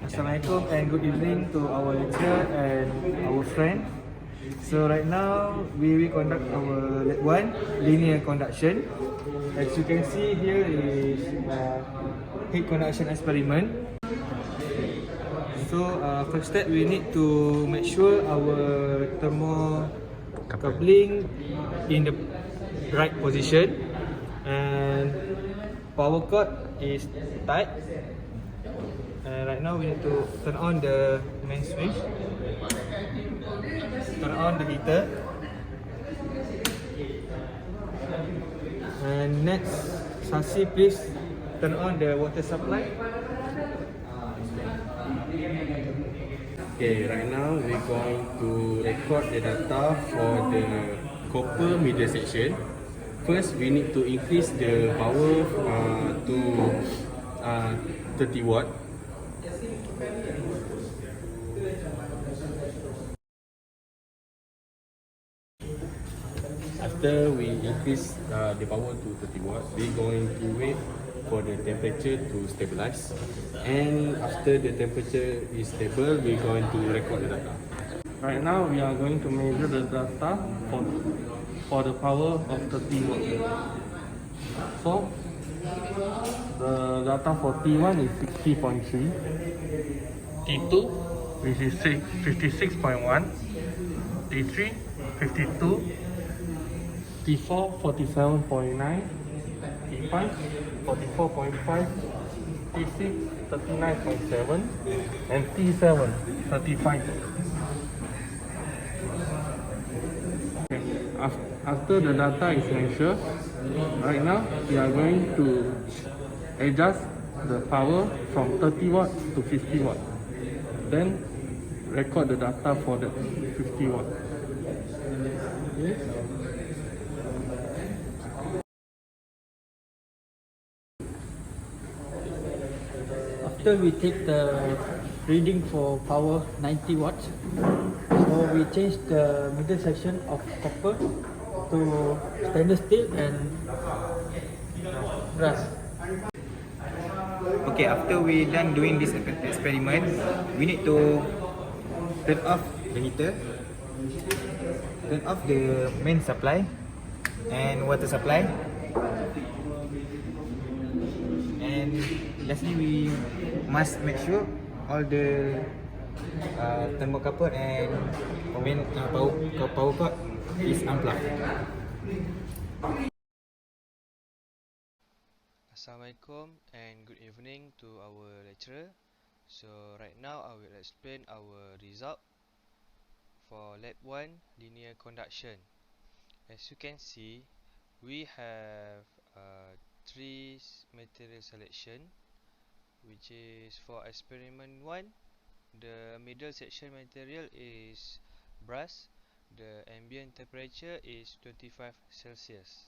Assalamualaikum and good evening to our lecturer and our friend. So right now we will conduct our lab 1 linear conduction. As you can see here is heat conduction experiment. So first step we need to make sure our thermocoupling in the right position and power cord is tight. Right now we need to turn on the main switch, turn on the heater, and next Sasi please turn on the water supply. Okay, right now we're going to record the data for the copper middle section. First, we need to increase the power to 30 watt. After we increase the power to 30 watt, we're going to wait for the temperature to stabilize. And after the temperature is stable, we're going to record the data. Right now we are going to measure the data for the power of 30 watt. So the data for T1 is 60.3, T2 which is 56.1, T3 52, T4 47.9, T5 44.5, T6 39.7, and T7 35. After the data is measured, right now we are going to adjust the power from 30 watt to 50 watt. Then record the data for the 50 watt. Okay. After we take the reading for power 90 watts, so we change the middle section of copper to stainless steel and brass. Okay, after we done doing this experiment, we need to turn off the heater, turn off the main supply and water supply, and lastly we must make sure all the thermocouple and main power cord is unplugged. Assalamualaikum and good evening to our lecturer. So right now I will explain our result for lab 1 linear conduction. As you can see, we have 3 material selection, which is for experiment 1. The middle section material is brass. The ambient temperature is 25 Celsius.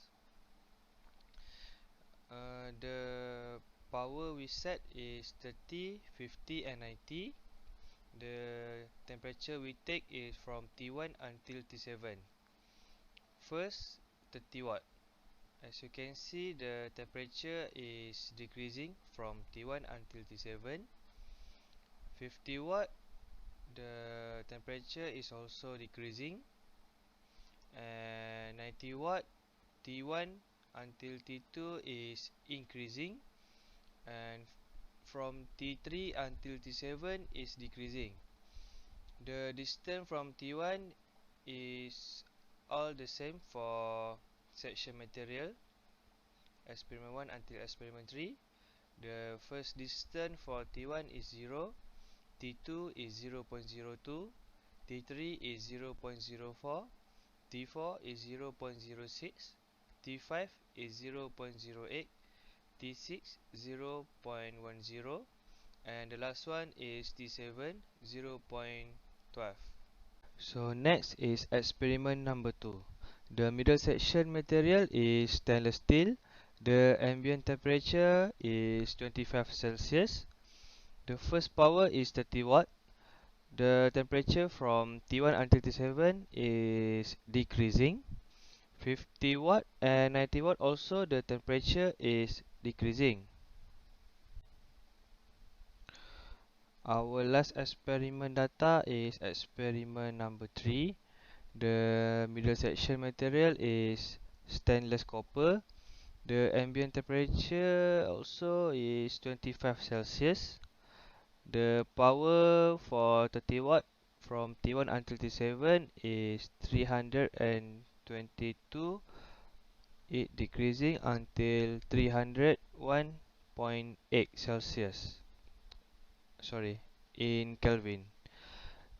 The power we set is 30, 50 and 90. The temperature we take is from T1 until T7. First, 30 watt. As you can see, the temperature is decreasing from T1 until T7. 50 watt, the temperature is also decreasing. And 90 watt, T1 until T2 is increasing, and from T3 until T7 is decreasing. The distance from T1 is all the same for section material experiment 1 until experiment 3. The first distance for T1 is 0, T2 is 0.02, T3 is 0.04, T4 is 0.06, T5 is 0.08, T6 0.10, and the last one is T7 0.12. So next is experiment number 2. The middle section material is stainless steel. The ambient temperature is 25 Celsius. The first power is 30 watt. The temperature from T1 until T7 is decreasing. 50 watt and 90 watt also the temperature is decreasing. Our last experiment data is experiment number 3. The middle section material is stainless copper. The ambient temperature also is 25 Celsius. The power for 30 watt from T1 until T7 is 322. It decreasing until 301.8 Celsius. Sorry, in Kelvin.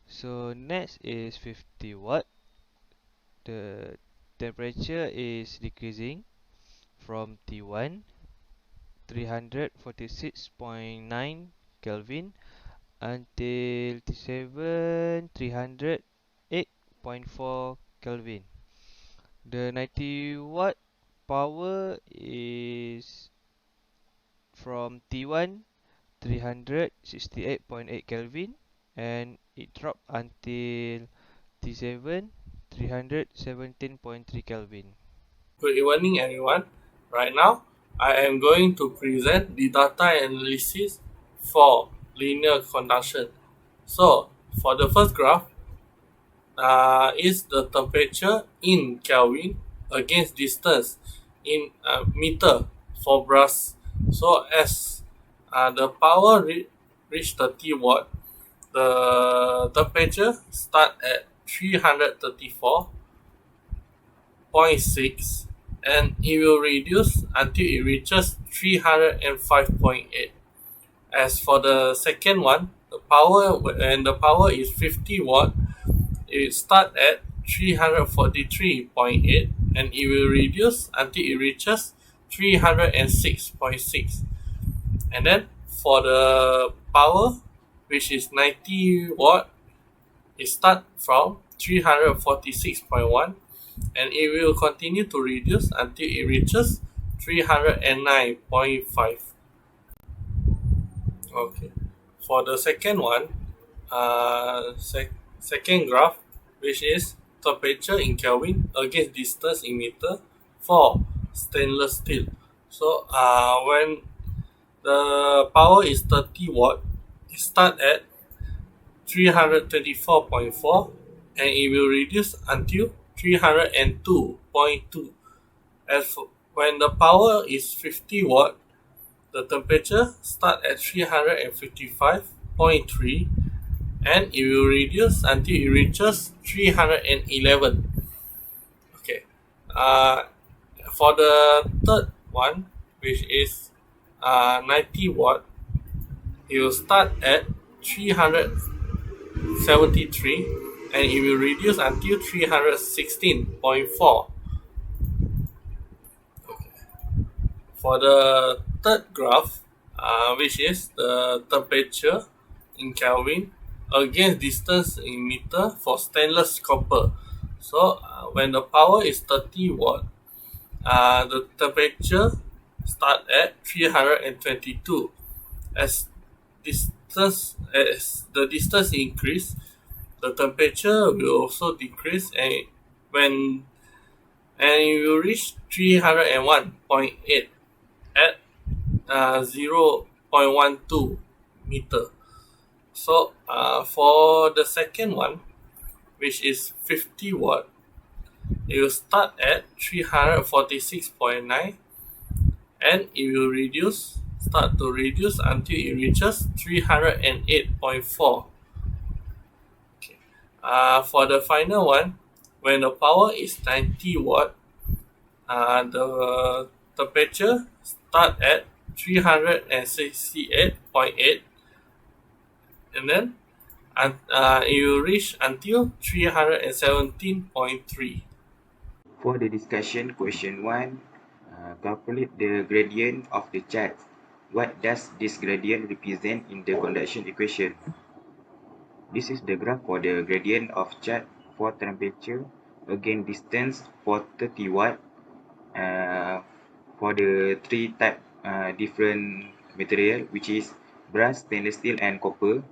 So next is 50 watt. The temperature is decreasing from T1 346.9 Kelvin until T7 308.4 Kelvin. The 90 watt power is from T1 368.8 Kelvin and it dropped until T7 317.3 Kelvin. Good evening, everyone. Right now, I am going to present the data analysis for linear conduction. So, for the first graph, is the temperature in Kelvin against distance in meter for brass. So, as the power reach 30 watt, the temperature start at 334.6 and it will reduce until it reaches 305.8. As for the second one, the power when the power is 50 watt, it start at 343.8 and it will reduce until it reaches 306.6. And then for the power, which is 90 watt, it start from 346.1 and it will continue to reduce until it reaches 309.5. Okay. For the second one, second graph, which is temperature in Kelvin against distance in meter for stainless steel. So, when the power is 30 watt, it start at 324.4 and it will reduce until 302.2. When the power is 50 watt, the temperature start at 355.3 and it will reduce until it reaches 311. Okay. For the third one, which is 90 watt, it will start at 373 and it will reduce until 316.4. For the third graph, which is the temperature in Kelvin against distance in meter for stainless copper. So, when the power is 30 watt, the temperature start at 322. As the distance increase, the temperature will also decrease and it will reach 301.8 at 0.12 meter. So, for the second one, which is 50 watt, it will start at 346.9 and it will start to reduce until it reaches 308.4. Okay. For the final one, when the power is 90 watt, the temperature start at 368.8 and then it will reach until 317.3. For the discussion, question 1, calculate the gradient of the charge. What does this gradient represent in the conduction equation? This is the graph for the gradient of charge for temperature against distance for 30 watt for the three type different material, which is brass, stainless steel and copper.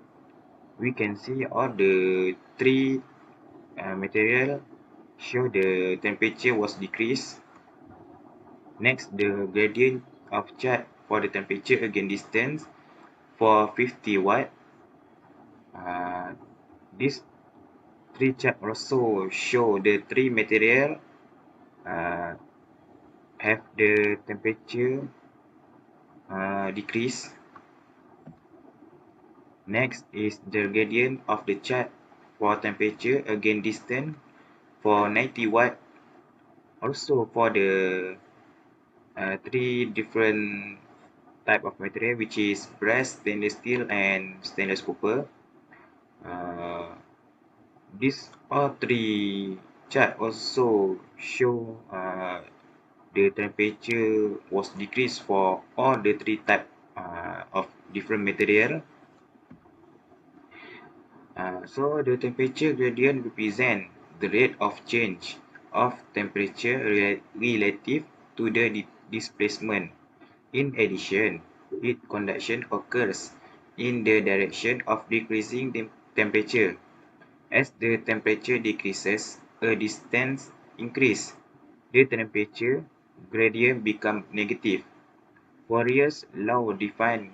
We can see all the three material show the temperature was decreased. Next, the gradient of charge for the temperature against distance for 50 watt. These three charts also show the three material uh, have the temperature decrease. Next is the gradient of the chart for temperature against distance for 90 watt. Also for the three different type of material, which is brass, stainless steel, and stainless copper. These all three chart also show the temperature was decreased for all the three type of different material. So the temperature gradient represent the rate of change of temperature relative to the displacement. In addition, heat conduction occurs in the direction of decreasing temperature. As the temperature decreases, a distance increase. The temperature gradient becomes negative. Fourier's law defines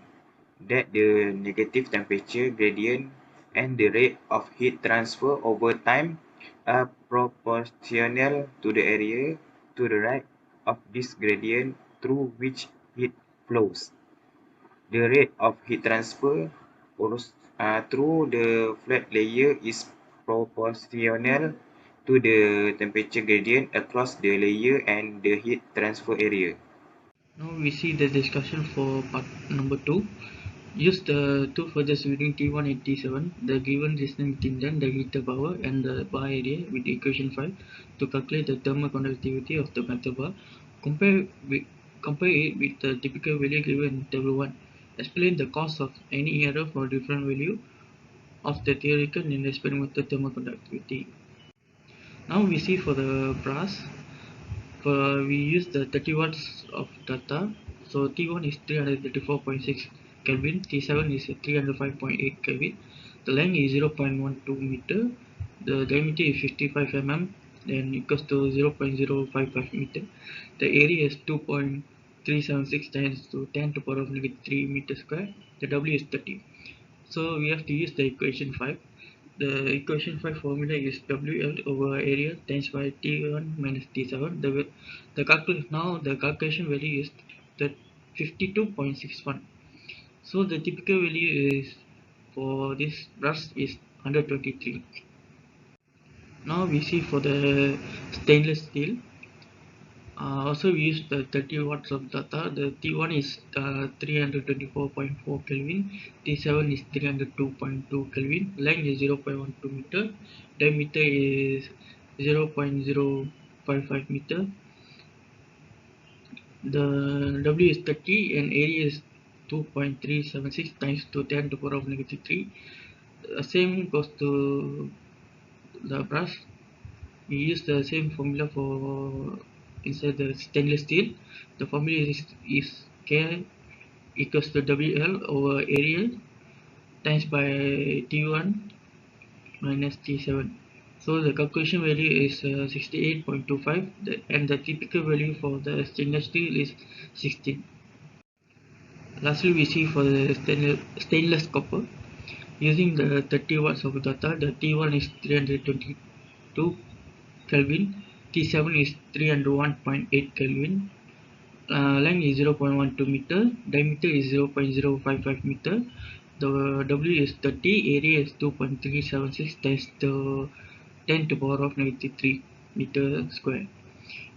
that the negative temperature gradient and the rate of heat transfer over time are proportional to the area to the right of this gradient through which heat flows. The rate of heat transfer through the flat layer is proportional to the temperature gradient across the layer and the heat transfer area. Now we see the discussion for part number 2. Use the two furthest reading T1 and T7, the given distance between them, the heater power, and the bar area with equation 5 to calculate the thermal conductivity of the metal bar. Compare, compare it with the typical value given in table 1. Explain the cause of any error for different value of the theoretical and experimental thermal conductivity. Now we see for the brass, we use the 30 watts of data. So T1 is 334.6 Kelvin, T7 is 305.8 Kelvin, the length is 0.12 meter, the diameter is 55 mm, then equals to 0.055 meter. The area is 2.376 times to 10 to the power of negative 3 meter square. The W is 30. So we have to use the equation 5. The equation 5 formula is WL over area times by T1 minus T7. The calculation value is the 52.61. So the typical value is for this brush is 123. Now we see for the stainless steel. Also we use the 30 watts of data. The T1 is 324.4 Kelvin, T7 is 302.2 Kelvin, length is 0.12 meter, diameter is 0.055 meter, the W is 30 and area is 2.376 times to 10 to the power of negative 3. Same goes to the brush. We use the same formula for inside the stainless steel. The formula is K equals to WL over area times by T1 minus T7. So the calculation value is 68.25 and the typical value for the stainless steel is 16. Lastly, we see for the stainless copper. Using the 30 watts of data, the T1 is 322 Kelvin, T7 is 301.8 Kelvin, length is 0.12 meter, diameter is 0.055 meter, the W is 30, area is 2.376 times the 10 to the power of negative 3 meter square.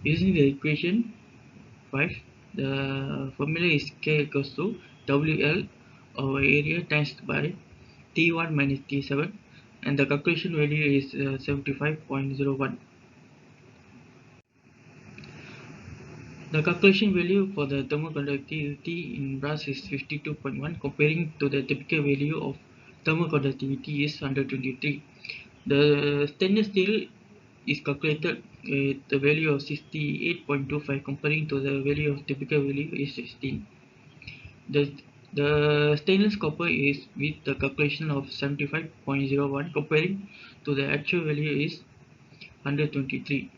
Using the equation 5, the formula is K equals to WL over area times by T1 minus T7 and the calculation value is 75.01. The calculation value for the thermal conductivity in brass is 52.1 comparing to the typical value of thermal conductivity is 123. The stainless steel is calculated with the value of 68.25 comparing to the value of typical value is 16. The, the stainless copper is with the calculation of 75.01 comparing to the actual value is 123.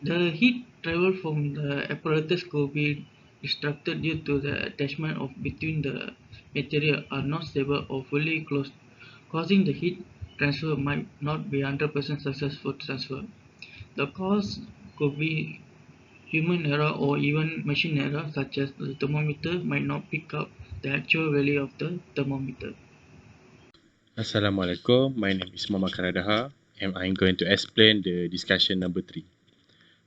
The heat travel from the apparatus could be disrupted due to the attachment of between the material are not stable or fully closed causing the heat transfer might not be 100% successful transfer. The cause could be human error or even machine error, such as the thermometer might not pick up the actual value of the thermometer. Assalamualaikum, my name is Muhammad Karadaha and I'm going to explain the discussion number 3.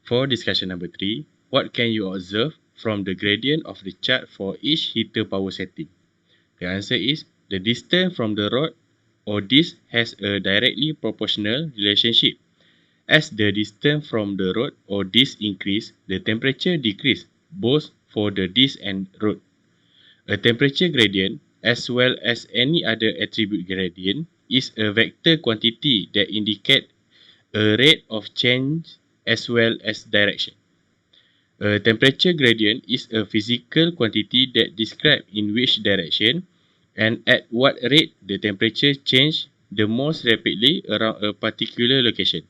For discussion number 3, what can you observe from the gradient of the chart for each heater power setting? The answer is the distance from the rod or disc has a directly proportional relationship. As the distance from the rod or disc increase, the temperature decrease, both for the disc and rod. A temperature gradient, as well as any other attribute gradient, is a vector quantity that indicates a rate of change as well as direction. A temperature gradient is a physical quantity that describes in which direction and at what rate the temperature changes the most rapidly around a particular location.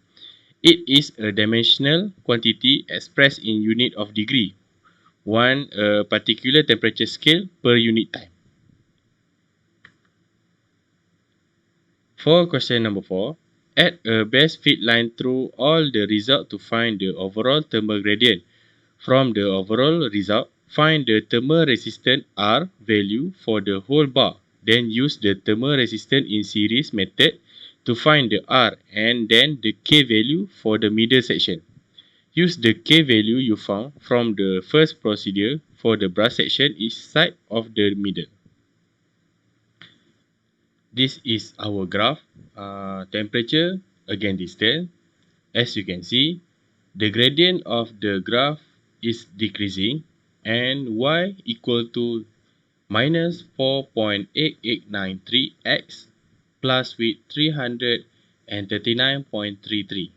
It is a dimensional quantity expressed in unit of degree, one a particular temperature scale per unit time. For question number 4, add a best fit line through all the result to find the overall thermal gradient. From the overall result, find the thermal resistance R value for the whole bar. Then use the thermal resistance in series method to find the R and then the K value for the middle section. Use the K value you found from the first procedure for the brass section each side of the middle. This is our graph, temperature again distance. As you can see, the gradient of the graph is decreasing and y equal to minus 4.8893x plus with 339.33.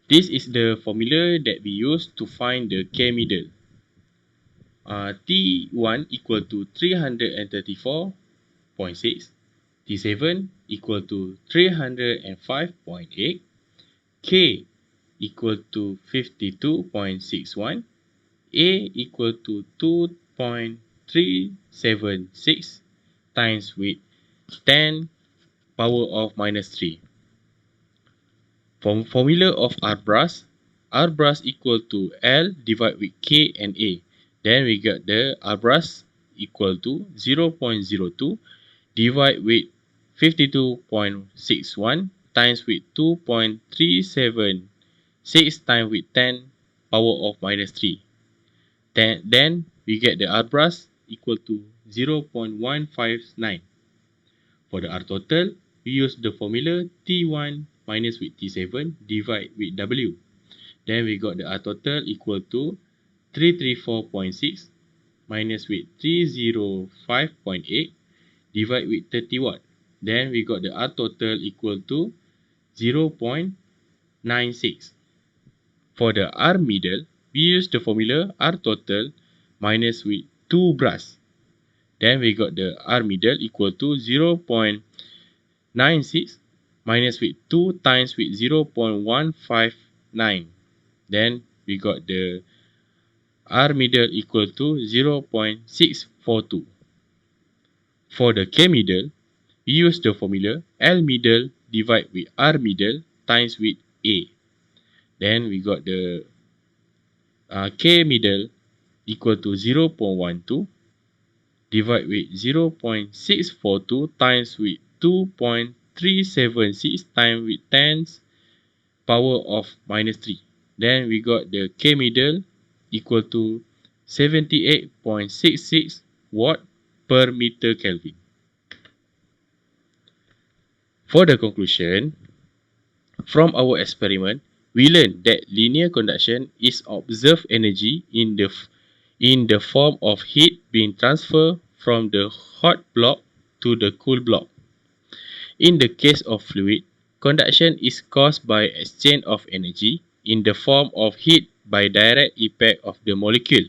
This is the formula that we use to find the K middle. T1 equal to 334.6, T7 equal to 305.8, K equal to 52.61, A equal to 2.376 times with 10 power of minus 3. Formula of R brass equal to L divided with K and A. Then we got the R brass equal to 0.02 divided with 52.61 times with 2.376 times with 10 power of minus 3. Then we get the R brass equal to 0.159. For the R total, we use the formula T1 minus with T7 divided with W. Then we got the R total equal to 334.6 minus with 305.8 divided with 30 watt. Then we got the R total equal to 0.96. For the R middle, we use the formula R total minus with 2 brass. Then we got the R middle equal to 0.96 minus with 2 times with 0.159. Then we got the R middle equal to 0.642. For the K middle, we use the formula L middle divided with R middle times with A. Then we got the K middle equal to 0.12 divided with 0.642 times with 2.376 times with 10 power of minus 3. Then we got the K middle equal to 78.66 watt per meter Kelvin. For the conclusion, from our experiment, we learned that linear conduction is observed energy in the form of heat being transferred from the hot block to the cool block. In the case of fluid, conduction is caused by exchange of energy in the form of heat by direct impact of the molecule.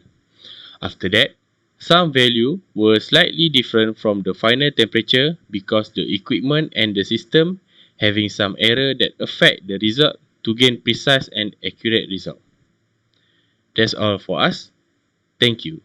After that, some values were slightly different from the final temperature because the equipment and the system having some error that affect the result to gain precise and accurate result. That's all for us. Thank you.